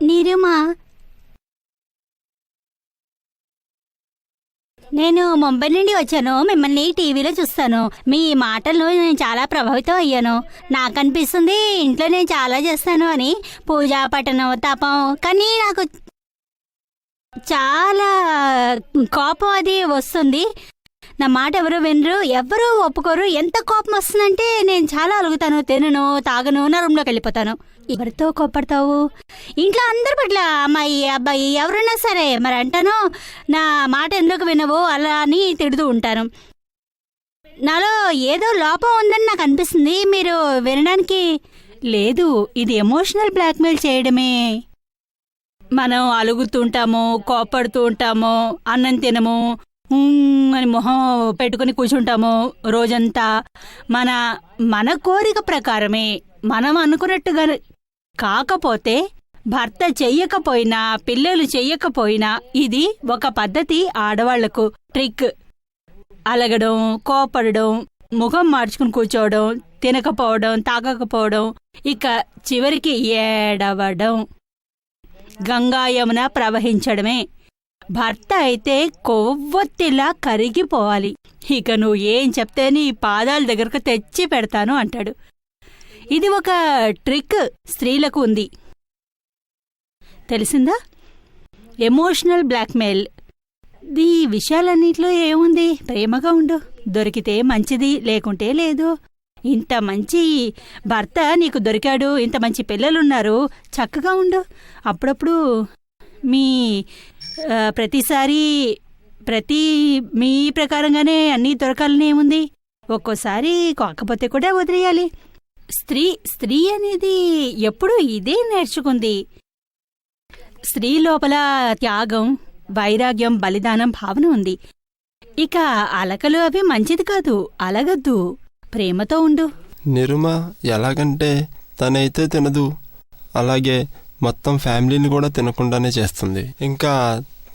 నిరుమా, నేను ముంబై నుండి వచ్చాను. మిమ్మల్ని టీవీలో చూస్తాను. మీ మాటలను నేను చాలా ప్రభావితం అయ్యాను. నాకు అనిపిస్తుంది ఇంట్లో నేను చాలా చేస్తాను అని, పూజ పఠనం తపం. కానీ నాకు చాలా కోపం అది వస్తుంది. నా మాట ఎవరు వినరు, ఎవరు ఒప్పుకోరు. ఎంత కోపం వస్తుందంటే నేను చాలా అలుగుతాను, తినను, తాగను, నా రూమ్లోకి వెళ్ళిపోతాను. ఎవరితో కోపడతావు? ఇంట్లో అందరి పట్ల, అమ్మాయి అబ్బాయి ఎవరైనా సరే. మరి అంటాను, నా మాట ఎందుకు వినవు అలా అని తిడుతూ ఉంటాను. నాలో ఏదో లోపం ఉందని నాకు అనిపిస్తుంది. మీరు వినడానికి లేదు. ఇది ఎమోషనల్ బ్లాక్మెయిల్ చేయడమే. మనం అలుగుతుంటాము, కోపడుతూ ఉంటాము, అన్నం తినము అని మొహం పెట్టుకుని కూర్చుంటాము రోజంతా. మన కోరిక ప్రకారమే, మనం అనుకున్నట్టుగా కాకపోతే, భర్త చెయ్యకపోయినా, పిల్లలు చెయ్యకపోయినా, ఇది ఒక పద్ధతి ఆడవాళ్లకు. ట్రిక్. అలగడం, కోపడడం, ముఖం మార్చుకుని కూర్చోవడం, తినకపోవడం, తాగకపోవడం, ఇక చివరికి ఏడవడం, గంగా యమున ప్రవహించడమే. భర్త అయితే కొవ్వొత్తిలా కరిగిపోవాలి. ఇక నువ్వు ఏం చెప్తే నీ పాదాల దగ్గరకు తెచ్చి పెడతాను అంటాడు. ఇది ఒక ట్రిక్ స్త్రీలకు ఉంది, తెలిసిందా? Emotional blackmail. ఈ విషయాలన్నింటిలో ఏముంది? ప్రేమగా ఉండు, దొరికితే మంచిది, లేకుంటే లేదు. ఇంత మంచి భర్త నీకు దొరికాడు, ఇంత మంచి పిల్లలున్నారు, చక్కగా ఉండు. అప్పుడప్పుడు మీ మీ ప్రకారంగానే అన్నీ దొరకాలని ఏముంది? ఒక్కోసారి కాకపోతే కూడా వదిలేయాలి. స్త్రీ అనేది ఎప్పుడూ ఇదే నేర్చుకుంది. స్త్రీ లోపల త్యాగం, వైరాగ్యం, బలిదానం భావన ఉంది. ఇక అలకలు అవి మంచిది కాదు, అలగద్దు, ప్రేమతో ఉండు. నిరుమ ఎలాగంటే తనైతే తినదు, అలాగే మొత్తం ఫ్యామిలీని కూడా తినకుండానే చేస్తుంది. ఇంకా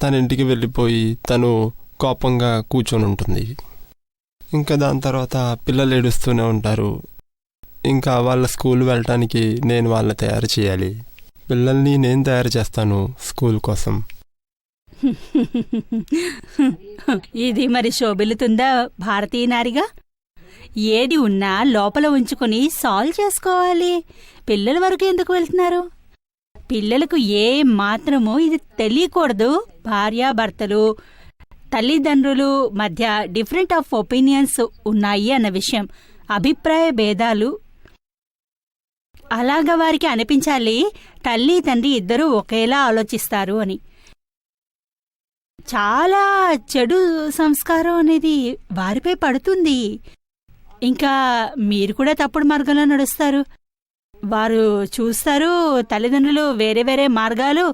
తన ఇంటికి వెళ్ళిపోయి తను కోపంగా కూర్చొని ఉంటుంది. ఇంకా దాని తర్వాత పిల్లలు ఏడుస్తూనే ఉంటారు. ఇంకా వాళ్ళ స్కూల్ వెళ్ళటానికి నేను వాళ్ళని తయారు చేయాలి. పిల్లల్ని నేను తయారు చేస్తాను స్కూల్ కోసం. ఇది మరి శోభిల్లుతుందా భారతీయ నారిగా? ఏది ఉన్నా లోపల ఉంచుకుని సాల్వ్ చేసుకోవాలి. పిల్లల వరకు ఎందుకు వెళ్తున్నారు? పిల్లలకు ఏ మాత్రమూ ఇది తెలియకూడదు. భార్యాభర్తలు, తల్లిదండ్రులు మధ్య డిఫరెంట్ ఆఫ్ ఒపీనియన్స్ ఉన్నాయి అన్న విషయం, అభిప్రాయ భేదాలు. అలాగా వారికి అనిపించాలి తల్లి తండ్రి ఇద్దరూ ఒకేలా ఆలోచిస్తారు అని. చాలా చెడు సంస్కారం అనేది వారిపై పడుతుంది. ఇంకా మీరు కూడా తప్పుడు మార్గంలో నడుస్తారు. వారు చూస్తారు తల్లిదండ్రులు వేరే వేరే మార్గాలు,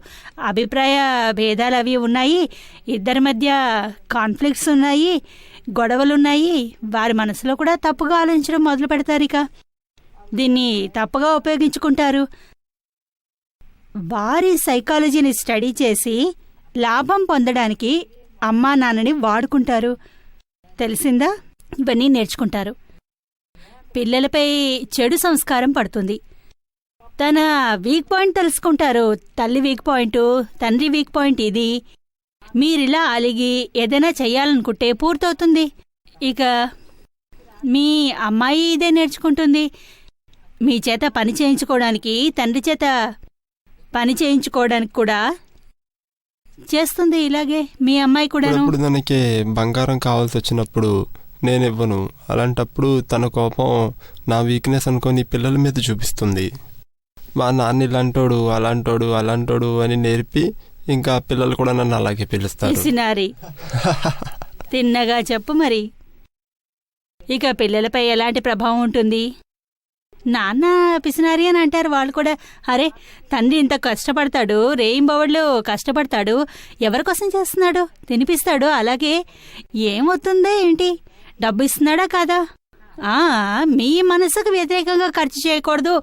అభిప్రాయ భేదాలు అవి ఉన్నాయి, ఇద్దరి మధ్య కాన్ఫ్లిక్ట్స్ ఉన్నాయి, గొడవలున్నాయి. వారి మనసులో కూడా తప్పుగా ఆలోచించడం మొదలు పెడతారు. ఇక దీన్ని తప్పుగా ఉపయోగించుకుంటారు. వారి సైకాలజీని స్టడీ చేసి లాభం పొందడానికి అమ్మా నాన్నని వాడుకుంటారు. తెలిసిందా? ఇవన్నీ నేర్చుకుంటారు. పిల్లలపై చెడు సంస్కారం పడుతుంది. తన వీక్ పాయింట్ తెలుసుకుంటారు. తల్లి వీక్ పాయింట్, తండ్రి వీక్ పాయింట్ ఇది. మీరిలా అలిగి ఏదైనా చెయ్యాలనుకుంటే పూర్తవుతుంది. ఇక మీ అమ్మాయి ఇదే నేర్చుకుంటుంది. మీ చేత పని చేయించుకోవడానికి, తండ్రి చేత పని చేయించుకోవడానికి కూడా చేస్తుంది. ఇలాగే మీ అమ్మాయి కూడా. తనకి బంగారం కావాల్సి వచ్చినప్పుడు నేనివ్వను. అలాంటప్పుడు తన కోపం నా వీక్నెస్ అనుకొని పిల్లల మీద చూపిస్తుంది. మా నాన్న ఇలాంటోడు, అలాంటోడు అని నేర్పి ఇంకా పిల్లలు కూడా నన్ను అలాగే పిలుస్తారు. తిన్నగా చెప్పు మరి. ఇక పిల్లలపై ఎలాంటి ప్రభావం ఉంటుంది? నాన్న పిసినారి అని అంటారు వాళ్ళు కూడా. అరే, తండ్రి ఇంత కష్టపడతాడు, రేయింబవళ్ళు కష్టపడతాడు, ఎవరికోసం చేస్తున్నాడు? తినిపిస్తాడు. అలాగే ఏమవుతుందో ఏంటి? డబ్బు ఇస్తున్నాడా కాదా? మీ మనసుకు వ్యతిరేకంగా ఖర్చు చేయకూడదు,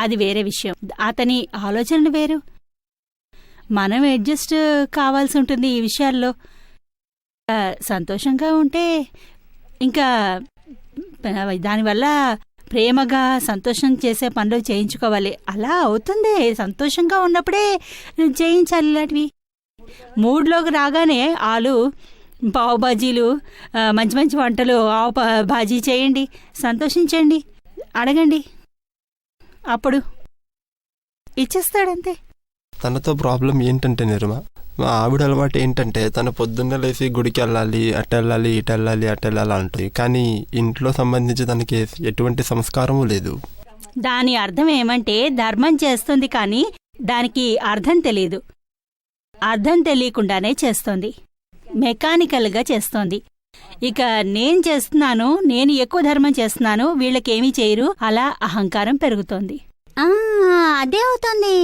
అది వేరే విషయం. అతని ఆలోచనలు వేరు. మనం అడ్జస్ట్ కావాల్సి ఉంటుంది ఈ విషయాల్లో. సంతోషంగా ఉంటే ఇంకా దానివల్ల ప్రేమగా సంతోషం చేసే పనులు చేయించుకోవాలి. అలా అవుతుంది. సంతోషంగా ఉన్నప్పుడే చేయించాలి ఇలాంటివి. మూడ్లోకి రాగానే పావు బాజీలు, మంచి మంచి వంటలు, బాజీ చేయండి, సంతోషించండి, అడగండి, అప్పుడు ఇచ్చేస్తాడంతే. తనతో ప్రాబ్లం ఏంటంటే నిర్మా, మా ఆవిడ అలవాటు ఏంటంటే తను పొద్దున్న లేసి గుడికి వెళ్ళాలి, అటెళ్ళాలి, ఇటెళ్ళాలి, అటెళ్ళాలి అంటుంది. కానీ ఇంట్లో సంబంధించి తనకి ఎటువంటి సంస్కారము లేదు. దాని అర్థం ఏమంటే ధర్మం చేస్తుంది కానీ దానికి అర్థం తెలియదు. అర్థం తెలియకుండానే చేస్తోంది, మెకానికల్గా చేస్తోంది. ఇక నేను చేస్తున్నాను, నేను ఎక్కువ ధర్మం చేస్తున్నాను, వీళ్ళకేమీ చేయరు, అలా అహంకారం పెరుగుతోంది. అదే అవుతుంది.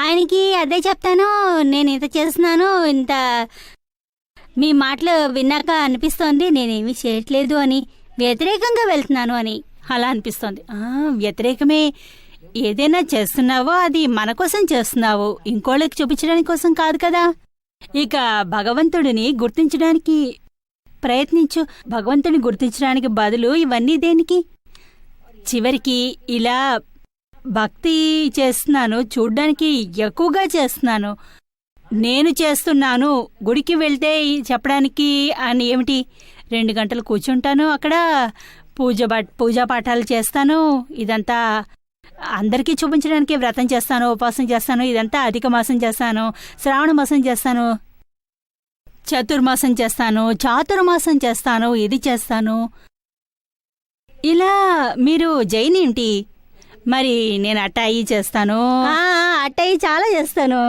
ఆయనకి అదే చెప్తాను, నేను ఇంత చేస్తున్నాను, ఇంత మీ మాటలు విన్నాక అనిపిస్తోంది నేనేమీ చేయట్లేదు అని, వ్యతిరేకంగా వెళ్తున్నాను అని అలా అనిపిస్తోంది. వ్యతిరేకమే. ఏదైనా చేస్తున్నావో అది మన కోసం చేస్తున్నావు, ఇంకోళ్ళకి చూపించడానికి కోసం కాదు కదా. ఇక భగవంతుడిని గుర్తించడానికి ప్రయత్నించు. భగవంతుడిని గుర్తించడానికి బదులు ఇవన్నీ దేనికి? చివరికి ఇలా భక్తి చేస్తున్నాను, చూడ్డానికి ఎక్కువగా చేస్తున్నాను, నేను చేస్తున్నాను, గుడికి వెళ్తే చెప్పడానికి అని ఏమిటి? 2 గంటలు కూర్చుంటాను అక్కడ, పూజా పాఠాలు చేస్తాను, ఇదంతా అందరికీ చూపించడానికి వ్రతం చేస్తాను, ఉపవాసం చేస్తాను, ఇదంతా అధిక మాసం చేస్తాను, శ్రావణ మాసం చేస్తాను, చతుర్మాసం చేస్తాను, చాతుర్మాసం చేస్తాను, ఇది చేస్తాను. ఇలా మీరు జైనేంటి? మరి నేను అట్టాయి చేస్తాను, అట్టాయి చాలా చేస్తాను.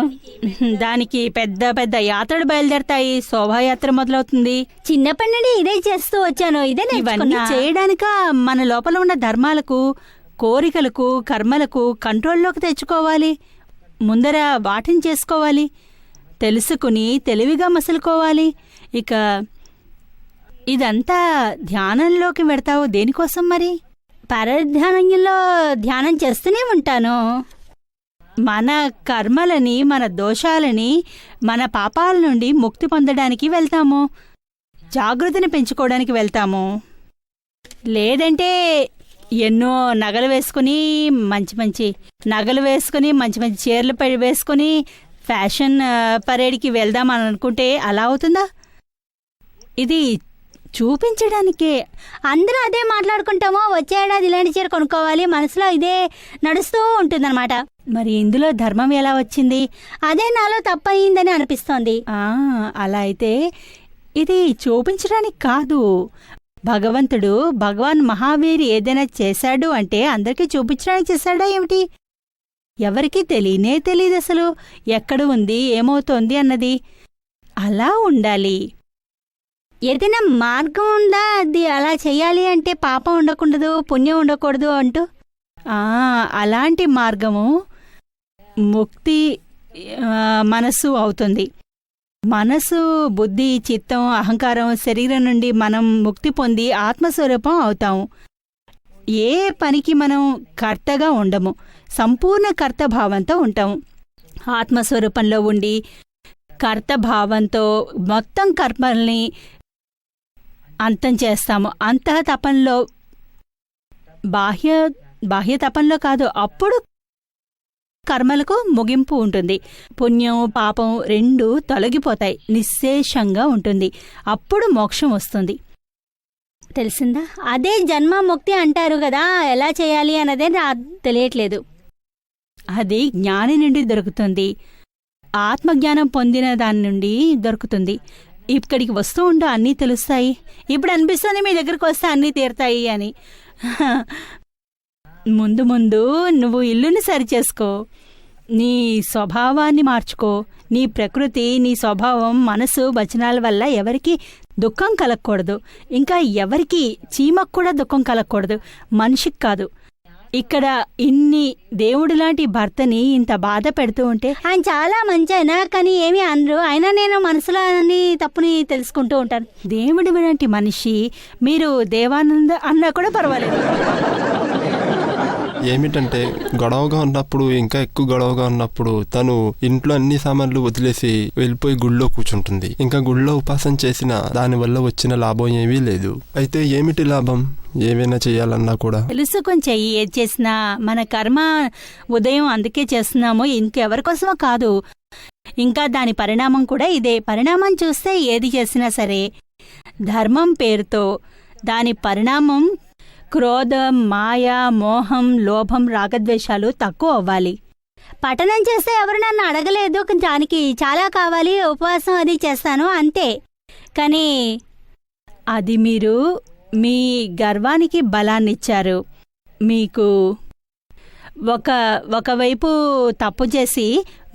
దానికి పెద్ద పెద్ద యాత్రలు బయలుదేరతాయి, శోభాయాత్ర మొదలవుతుంది. చిన్నప్పటి నుండి ఇదే చేస్తూ వచ్చాను, ఇదే ఇవన్నీ చేయడానిక మన లోపల ఉన్న ధర్మాలకు, కోరికలకు, కర్మలకు కంట్రోల్లోకి తెచ్చుకోవాలి. ముందర వాటిని చేసుకోవాలి, తెలుసుకుని తెలివిగా మసులుకోవాలి. ఇక ఇదంతా ధ్యానంలోకి వెడతావు దేనికోసం మరి? పరధ్యానంలో ధ్యానం చేస్తూనే ఉంటాను. మన కర్మలని, మన దోషాలని, మన పాపాల నుండి ముక్తి పొందడానికి వెళ్తాము, జాగృతిని పెంచుకోవడానికి వెళ్తాము. లేదంటే ఎన్నో నగలు వేసుకుని, మంచి మంచి నగలు వేసుకుని, మంచి మంచి చీరలు వేసుకుని ఫ్యాషన్ పరేడ్కి వెళ్దామని అనుకుంటే అలా అవుతుందా? ఇది చూపించడానికే. అందరూ అదే మాట్లాడుకుంటామో, వచ్చే ఏడాది ఇలాంటి చీర కొనుక్కోవాలి, మనసులో ఇదే నడుస్తూ ఉంటుందన్నమాట. మరి ఇందులో ధర్మం ఎలా వచ్చింది? అదే నాలో తప్పయిందని అనిపిస్తోంది. అలా అయితే ఇది చూపించడానికి కాదు. భగవాన్ మహావీర్ ఏదైనా చేశాడు అంటే అందరికీ చూపించడానికి చేశాడా ఏమిటి? ఎవరికీ తెలియదు అసలు ఎక్కడ ఉంది, ఏమవుతోంది అన్నది. అలా ఉండాలి. ఏదైనా మార్గం ఉందా? అది అలా చెయ్యాలి అంటే పాపం ఉండకూడదు, పుణ్యం ఉండకూడదు అంటూ అలాంటి మార్గము ముక్తి మనస్సు అవుతుంది. మనసు, బుద్ధి, చిత్తం, అహంకారం, శరీరం నుండి మనం ముక్తి పొంది ఆత్మస్వరూపం అవుతాము. ఏ పనికి మనం కర్తగా ఉండము, సంపూర్ణ కర్తభావంతో ఉంటాము. ఆత్మస్వరూపంలో ఉండి కర్తభావంతో మొత్తం కర్మల్ని అంతం చేస్తాము. అంతః తపంలో, బాహ్య తపంలో కాదు. అప్పుడు కర్మలకు ముగింపు ఉంటుంది. పుణ్యం, పాపం 2 తొలగిపోతాయి, నిశ్శేషంగా ఉంటుంది. అప్పుడు మోక్షం వస్తుంది. తెలిసిందా? అదే జన్మముక్తి అంటారు కదా. ఎలా చేయాలి అన్నదే తెలియట్లేదు. అది జ్ఞాని నుండి దొరుకుతుంది, ఆత్మజ్ఞానం పొందిన దాని నుండి దొరుకుతుంది. ఇక్కడికి వస్తూ ఉంటూ అన్నీ తెలుస్తాయి. ఇప్పుడు అనిపిస్తుంది మీ దగ్గరకు వస్తే అన్నీ తీరుతాయి అని. ముందు నువ్వు ఇల్లుని సరిచేసుకో, నీ స్వభావాన్ని మార్చుకో. నీ ప్రకృతి, నీ స్వభావం, మనసు, వచనాల వల్ల ఎవరికి దుఃఖం కలగకూడదు. ఇంకా ఎవరికి చీమకు కూడా దుఃఖం కలగకూడదు, మనిషికి కాదు. ఇక్కడ ఇన్ని దేవుడిలాంటి భర్తని ఇంత బాధ పెడుతూ ఉంటే, ఆయన చాలా మంచి అయినా కానీ ఏమీ అనరు, అయినా నేను మనసులో అన్ని తప్పుని తెలుసుకుంటూ ఉంటాను. దేవుడి లాంటి మనిషి మీరు దేవానంద అన్నా కూడా పర్వాలేదు. ఏమిటంటే గొడవగా ఉన్నప్పుడు, ఇంకా ఎక్కువ గొడవగా ఉన్నప్పుడు తను ఇంట్లో అన్ని సామాన్లు వదిలేసి వెళ్ళిపోయి గుళ్ళో కూర్చుంటుంది. ఇంకా గుళ్ళో ఉపాసన చేసినా దానివల్ల వచ్చిన లాభం ఏమీ లేదు. అయితే ఏమిటి లాభం? ఏమైనా చేయాలన్నా కూడా తెలుసుకొని చెయ్యి. ఏది చేసినా మన కర్మ ఉదయం అందుకే చేస్తున్నాము, ఇంకెవరి కోసమో కాదు. ఇంకా దాని పరిణామం కూడా ఇదే. పరిణామం చూస్తే ఏది చేసినా సరే ధర్మం పేరుతో దాని పరిణామం క్రోధం, మాయ, మోహం, లోభం, రాగద్వేషాలు తక్కువ అవ్వాలి. పఠనం చేస్తే ఎవరు నన్ను అడగలేదు, దానికి చాలా కావాలి, ఉపవాసం అది చేస్తాను అంతే. కానీ అది మీరు మీ గర్వానికి బలాన్నిచ్చారు. మీకు ఒకవైపు తప్పు చేసి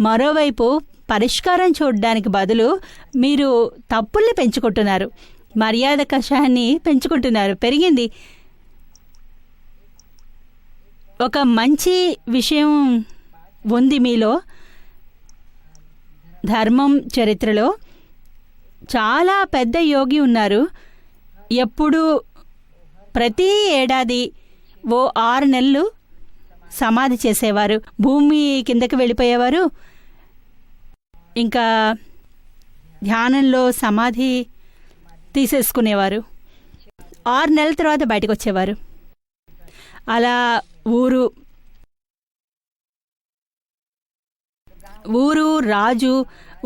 మరోవైపు పరిష్కారం చూడడానికి బదులు మీరు తప్పుల్ని పెంచుకుంటున్నారు, మర్యాద కషాయాన్ని పెంచుకుంటున్నారు. పెరిగింది. ఒక మంచి విషయం ఉంది మీలో. ధర్మం చరిత్రలో చాలా పెద్ద యోగి ఉన్నారు. ఎప్పుడు ప్రతి ఏడాది 6 నెలలు సమాధి చేసేవారు, భూమి కిందకి వెళ్ళిపోయేవారు. ఇంకా ధ్యానంలో సమాధి తీసేసుకునేవారు. 6 నెలల తర్వాత బయటకు వచ్చేవారు. అలా ఊరు రాజు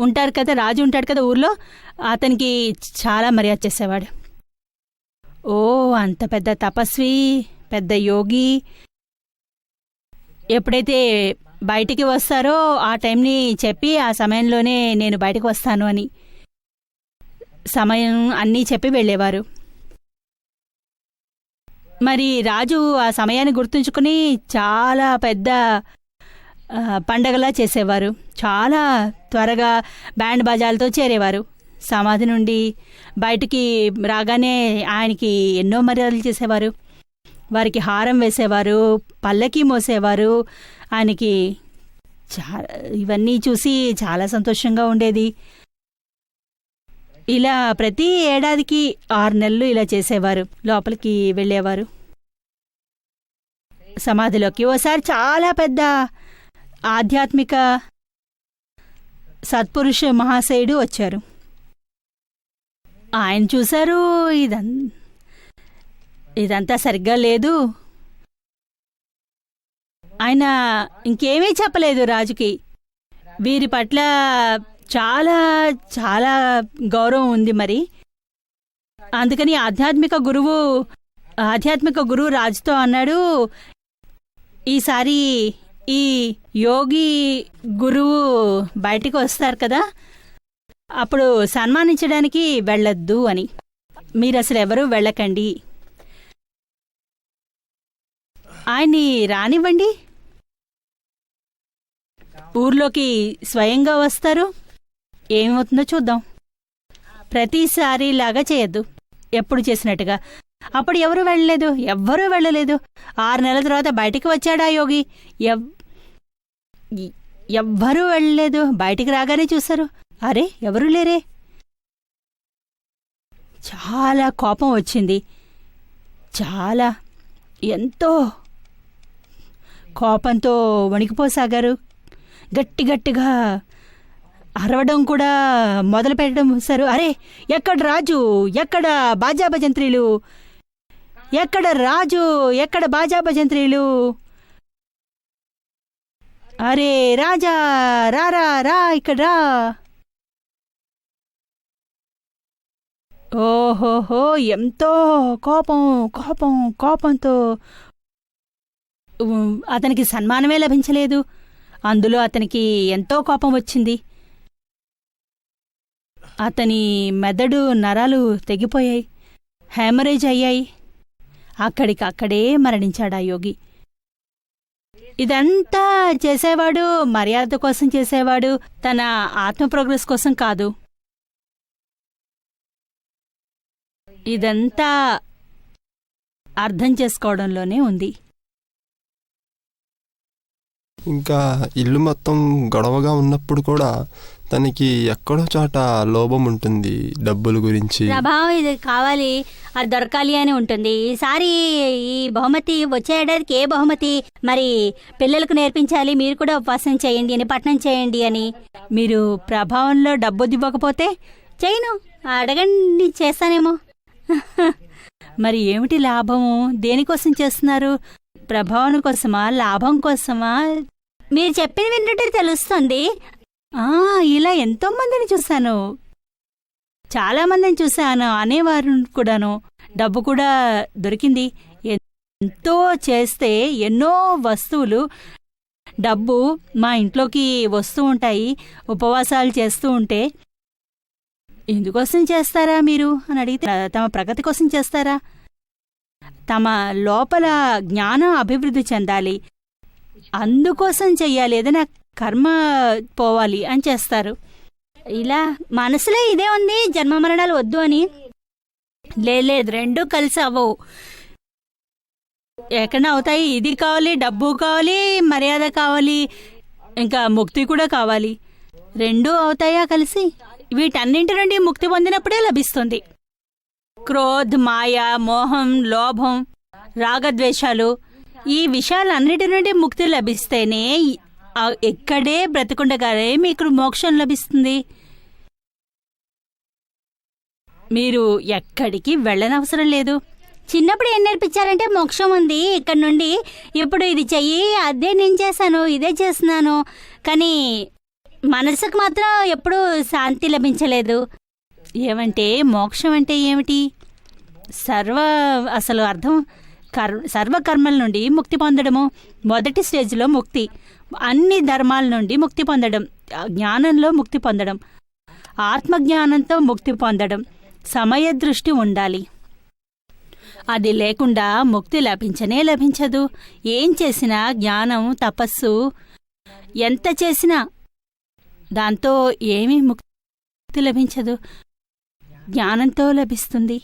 ఉంటారు కదా, రాజు ఉంటాడు కదా ఊర్లో, అతనికి చాలా మర్యాద చేసేవాడు. ఓ అంత పెద్ద తపస్వి, పెద్ద యోగి ఎప్పుడైతే బయటికి వస్తారో ఆ టైంని చెప్పి ఆ సమయంలోనే నేను బయటకు వస్తాను అని సమయం అన్నీ చెప్పి వెళ్ళేవారు. మరి రాజు ఆ సమయాన్ని గుర్తుంచుకుని చాలా పెద్ద పండగలా చేసేవారు. చాలా త్వరగా బ్యాండ్ బాజాలతో చేరేవారు. సమాధి నుండి బయటికి రాగానే ఆయనకి ఎన్నో మర్యాదలు చేసేవారు. వారికి హారం వేసేవారు, పల్లకి మోసేవారు. ఆయనకి ఇవన్నీ చూసి చాలా సంతోషంగా ఉండేది. ఇలా ప్రతి ఏడాదికి 6 నెలలు ఇలా చేసేవారు. లోపలికి వెళ్ళేవారు సమాధిలోకి. ఓసారి చాలా పెద్ద ఆధ్యాత్మిక సత్పురుష మహాశయుడు వచ్చారు. ఆయన చూశారు, ఇదంతా సరిగ్గా లేదు. ఆయన ఇంకేమీ చెప్పలేదు రాజుకి. వీరి పట్ల చాలా చాలా గౌరవం ఉంది. మరి అందుకని ఆధ్యాత్మిక గురువు రాజుతో అన్నాడు, ఈసారి ఈ యోగి గురువు బయటికి వస్తారు కదా, అప్పుడు సన్మానించడానికి వెళ్ళొద్దు అని. మీరు అసలు ఎవరూ వెళ్ళకండి, ఆయన్ని రానివ్వండి. ఊర్లోకి స్వయంగా వస్తారు, ఏమవుతుందో చూద్దాం. ప్రతిసారిలాగా చేయొద్దు, ఎప్పుడు చేసినట్టుగా. అప్పుడు ఎవ్వరూ వెళ్ళలేదు. 6 నెలల తర్వాత బయటికి వచ్చాడా యోగి. ఎవ్వరూ వెళ్ళలేదు. బయటికి రాగానే చూశారు, అరే ఎవరూ లేరే. చాలా కోపం వచ్చింది. చాలా ఎంతో కోపంతో వణికిపోసాగారు. గట్టిగా అరవడం కూడా మొదలు పెట్టడం సారు. అరే ఎక్కడ రాజు, ఎక్కడ బాజాభజంత్రీలు, ఎక్కడ రాజు, ఎక్కడ బాజాభజంత్రీలు, అరే రాజా రారా రా ఇక్కడ రా. ఓహోహో ఎంతో కోపంతో అతనికి సన్మానమే లభించలేదు. అందులో అతనికి ఎంతో కోపం వచ్చింది. అతని మెదడు నరాలు తెగిపోయాయి, హెమరేజ్ అయ్యాయి. అక్కడికక్కడే మరణించాడు ఆ యోగి. ఇదంతా చేసేవాడు మర్యాద కోసం చేసేవాడు, తన ఆత్మ ప్రోగ్రెస్ కోసం కాదు. ఇదంతా అర్థం చేసుకోవడంలోనే ఉంది. ఇంకా ఇల్లు మొత్తం గొడవగా ఉన్నప్పుడు కూడా తనకి ఎక్కడో చోట లోభం ఉంటుంది డబ్బుల గురించి. ప్రభావం ఇది కావాలి, అది దొరకాలి అని ఉంటుంది. ఈసారి ఈ బహుమతి వచ్చే ఏడాదికి ఏ బహుమతి మరి పిల్లలకు నేర్పించాలి, మీరు కూడా ఉపవాసం చేయండి అని, పట్నం చేయండి అని. మీరు ప్రభావంలో డబ్బు ఇవ్వకపోతే చేయను, అడగండి, చేస్తానేమో. మరి ఏమిటి లాభము? దేనికోసం చేస్తున్నారు? ప్రభావం కోసమా, లాభం కోసమా? మీరు చెప్పింది వింటుంటే తెలుస్తుంది. ఇలా ఎంతో మందిని చూశాను, చాలా మందిని చూశాను అనేవారు కూడాను. డబ్బు కూడా దొరికింది. ఎంతో చేస్తే ఎన్నో వస్తువులు, డబ్బు మా ఇంట్లోకి వస్తూ ఉంటాయి. ఉపవాసాలు చేస్తూ ఉంటే ఎందుకోసం చేస్తారా మీరు అని అడిగితే, తమ ప్రగతి కోసం చేస్తారా? తమ లోపల జ్ఞానం అభివృద్ధి చెందాలి, అందుకోసం చెయ్యాలి, ఏదైనా కర్మ పోవాలి అని చేస్తారు. ఇలా మనసులో ఇదే ఉంది, జన్మ మరణాలు వద్దు అని. లేదు, రెండూ కలిసి అవ్వవు. ఎక్కడ అవుతాయి? ఇది కావాలి, డబ్బు కావాలి, మర్యాద కావాలి, ఇంకా ముక్తి కూడా కావాలి. రెండూ అవుతాయా కలిసి? వీటన్నింటి నుండి ముక్తి పొందినప్పుడే లభిస్తుంది. క్రోధ్, మాయ, మోహం, లోభం, రాగద్వేషాలు, ఈ విషయాలన్నిటి నుండి ముక్తి లభిస్తేనే ఎక్కడే బ్రతికుండగానే మీకు మోక్షం లభిస్తుంది. మీరు ఎక్కడికి వెళ్ళనవసరం లేదు. చిన్నప్పుడు ఏం నేర్పించారంటే మోక్షం ఉంది ఇక్కడ నుండి, ఇప్పుడు ఇది చెయ్యి, అదే నేను చేశాను, ఇదే చేస్తున్నాను. కానీ మనసుకు మాత్రం ఎప్పుడూ శాంతి లభించలేదు. ఏమంటే మోక్షం అంటే ఏమిటి? అసలు అర్థం సర్వకర్మల నుండి ముక్తి పొందడము. మొదటి స్టేజ్లో ముక్తి, అన్ని ధర్మాల నుండి ముక్తి పొందడం, జ్ఞానంలో ముక్తి పొందడం, ఆత్మజ్ఞానంతో ముక్తి పొందడం. సమయదృష్టి ఉండాలి. అది లేకుండా ముక్తి లభించదు. ఏం చేసినా జ్ఞానం, తపస్సు ఎంత చేసినా దాంతో ఏమీ ముక్తి లభించదు, జ్ఞానంతో లభిస్తుంది.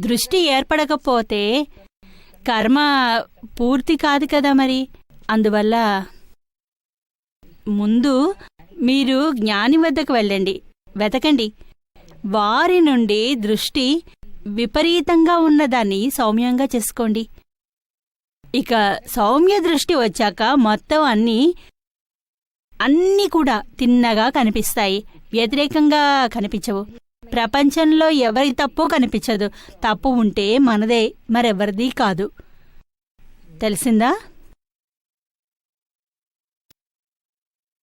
దృష్టి ఏర్పడకపోతే కర్మ పూర్తి కాదు కదా మరి. అందువల్ల ముందు మీరు జ్ఞాని వద్దకు వెళ్ళండి, వెతకండి. వారి నుండి దృష్టి విపరీతంగా ఉన్నదాన్ని సౌమ్యంగా చేసుకోండి. ఇక సౌమ్య దృష్టి వచ్చాక మొత్తం అన్నీ కూడా తిన్నగా కనిపిస్తాయి, వ్యతిరేకంగా కనిపించవు. ప్రపంచంలో ఎవరి తప్పు కనిపించదు. తప్పు ఉంటే మనదే, మరెవరిది కాదు. తెలిసిందా?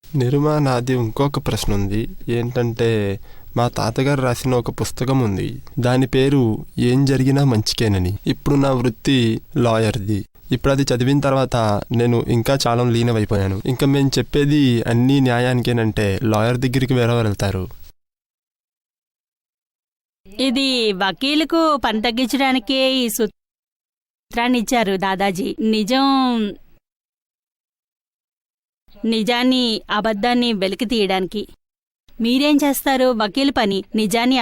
నిరుమా, నాది ఇంకొక ప్రశ్న ఉంది. ఏంటంటే మా తాతగారు రాసిన ఒక పుస్తకం ఉంది, దాని పేరు ఏం జరిగినా మంచికేనని. ఇప్పుడు నా వృత్తి లాయర్ది. ఇప్పుడు అది చదివిన తర్వాత నేను ఇంకా చాలా లీనమైపోయాను. ఇంకా మేము చెప్పేది అన్నీ న్యాయానికేనంటే లాయర్ దగ్గరికి వేరే వెళ్తారు. ఇది వకీలుకు పని తగ్గించడానికే ఈ సూత్రాన్ని ఇచ్చారు దాదాజీ. నిజాన్ని అబద్ధాన్ని వెలికి తీయడానికి. మీరేం చేస్తారు? వకీలు పని నిజాన్ని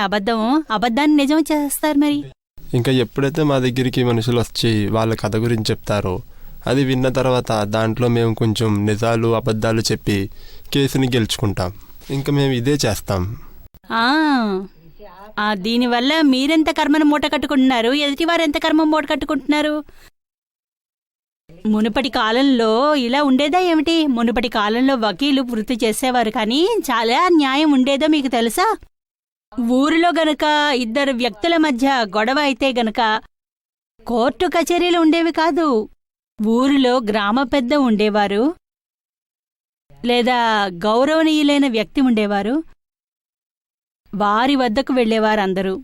అబద్ధాన్ని నిజం చేస్తారు. మరి ఇంకా ఎప్పుడైతే మా దగ్గరికి మనుషులు వచ్చి వాళ్ళ కథ గురించి చెప్తారో అది విన్న తర్వాత దాంట్లో మేము కొంచెం నిజాలు అబద్ధాలు చెప్పి కేసుని గెలుచుకుంటాం. ఇంకా మేము ఇదే చేస్తాం. దీనివల్ల మీరెంత కర్మను మూట కట్టుకుంటున్నారు, ఎదుటివారెంత కర్మ మూట కట్టుకుంటున్నారు. మునుపటి కాలంలో ఇలా ఉండేదా ఏమిటి? మునుపటి కాలంలో వకీలు వృత్తి చేసేవారు, కానీ చాలా న్యాయం ఉండేదో మీకు తెలుసా? ఊరిలో గనక ఇద్దరు వ్యక్తుల మధ్య గొడవ అయితే గనక కోర్టు కచేరీలు ఉండేవి కాదు. ఊరిలో గ్రామ పెద్ద ఉండేవారు, లేదా గౌరవనీయులైన వ్యక్తి ఉండేవారు. వారి వద్దకు వెళ్లేవారందరూ.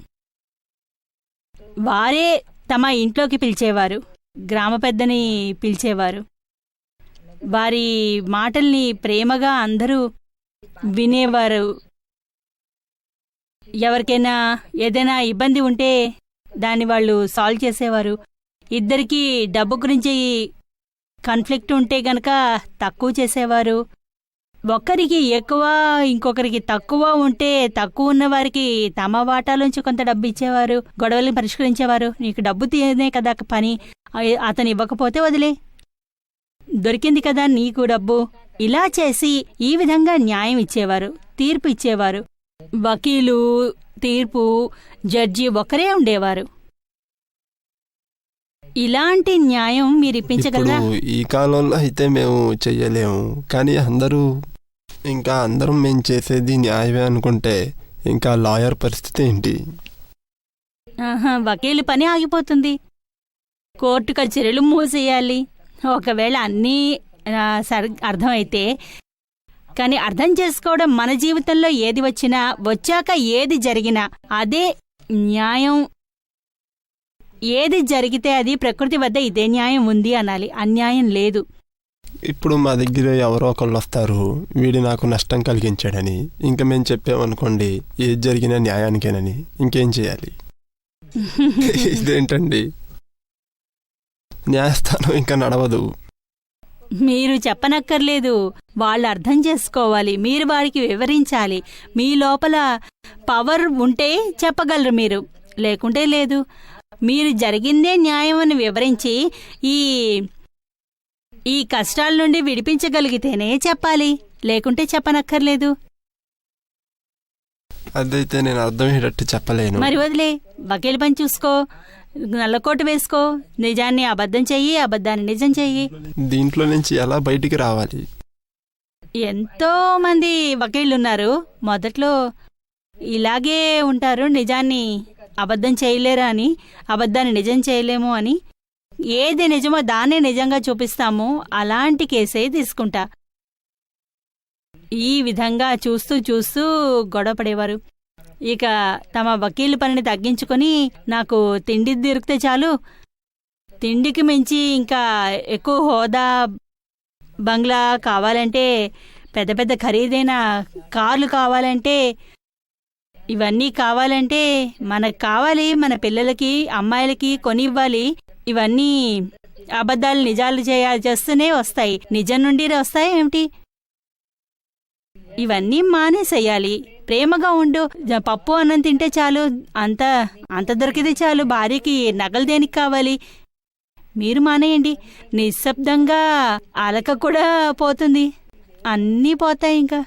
వారే తమ ఇంట్లోకి పిలిచేవారు, గ్రామ పెద్దని పిలిచేవారు. వారి మాటల్ని ప్రేమగా అందరూ వినేవారు. ఎవరికైనా ఏదైనా ఇబ్బంది ఉంటే దాన్ని వాళ్ళు సాల్వ్ చేసేవారు. ఇద్దరికీ డబ్బు గురించి కాన్ఫ్లిక్ట్ ఉంటే గనక తక్కువ చేసేవారు. ఒక్కరికి ఎక్కువ ఇంకొకరికి తక్కువ ఉంటే తక్కువ ఉన్నవారికి తమ వాటాలోంచి కొంత డబ్బు ఇచ్చేవారు, గొడవల్ని పరిష్కరించేవారు. నీకు డబ్బు తీయనే కదా పని, అతను ఇవ్వకపోతే వదిలే. దొరికింది కదా నీకు డబ్బు. ఇలా చేసి ఈ విధంగా న్యాయం ఇచ్చేవారు, తీర్పు ఇచ్చేవారు. వకీలు, తీర్పు, జడ్జి ఒకరే ఉండేవారు. ఇలాంటి న్యాయం మీరు ఇప్పుడు ఇప్పించగలరా? ఈ కాలంలో అయితే మేము చెయ్యలేము, కానీ అందరం మేము చేసేది న్యాయమే అనుకుంటే ఇంకా లాయర్ పరిస్థితి ఏంటి? వకీలు పని ఆగిపోతుంది, కోర్టు కచేరీలు మూసేయాలి. ఒకవేళ అన్నీ అర్థమైతే, కానీ అర్థం చేసుకోవడం మన జీవితంలో ఏది వచ్చినా, వచ్చాక ఏది జరిగినా అదే న్యాయం. ఏది జరిగితే అది ప్రకృతి వద్ద ఇదే న్యాయం ఉంది అనాలి, అన్యాయం లేదు. ఇప్పుడు మా దగ్గర ఎవరో ఒకళ్ళు వస్తారు, వీడు నాకు నష్టం కలిగించాడని. ఇంకా మేము చెప్పామనుకోండి ఏది జరిగినా న్యాయానికేనని. ఇంకేం చేయాలి? ఇదేంటండి, న్యాయస్థానం ఇంకా నడవదు. మీరు చెప్పనక్కర్లేదు, వాళ్ళు అర్థం చేసుకోవాలి, మీరు వారికి వివరించాలి. మీ లోపల పవర్ ఉంటే చెప్పగలరు మీరు, లేకుంటే లేదు. మీరు జరిగిందే న్యాయం అని వివరించి ఈ కష్టాల నుండి విడిపించగలిగితేనే చెప్పాలి, లేకుంటే చెప్పనక్కర్లేదు. అదైతే నేను అర్థమయ్యేటట్టు చెప్పలేను. మరి వదిలే, వకీలు పని చూసుకో, నల్లకోటు వేసుకో, నిజాన్ని అబద్ధం చెయ్యి, అబద్ధాన్ని నిజం చెయ్యి. దీంట్లో నుంచి ఎలా బయటికి రావాలి? ఎంతో మంది వకీళ్ళున్నారు, మొదట్లో ఇలాగే ఉంటారు, నిజాన్ని అబద్ధం చేయలేరా అని, అబద్ధాన్ని నిజం చేయలేము అని. ఏది నిజమో దాన్నే నిజంగా చూపిస్తాము, అలాంటి కేసే తీసుకుంటా. ఈ విధంగా చూస్తూ చూస్తూ గొడవ పడేవారు. ఇక తమ వకీలు పనిని తగ్గించుకొని నాకు తిండి దొరికితే చాలు, తిండికి మించి ఇంకా ఎక్కువ హోదా, బంగ్లా కావాలంటే, పెద్ద పెద్ద ఖరీదైన కార్లు కావాలంటే, ఇవన్నీ కావాలంటే మనకు కావాలి, మన పిల్లలకి, అమ్మాయిలకి కొనివ్వాలి. ఇవన్నీ అబద్ధాలు నిజాలు చేస్తూనే వస్తాయి. నిజం నుండి వస్తాయి ఏమిటి? ఇవన్నీ మానేసేయాలి. ప్రేమగా ఉండు, పప్పు అన్నం తింటే చాలు, అంత దొరికితే చాలు. భార్యకి నగలు దేనికి కావాలి? మీరు మానేయండి. నిశ్శబ్దంగా అలక కూడా పోతుంది, అన్నీ పోతాయి ఇంకా.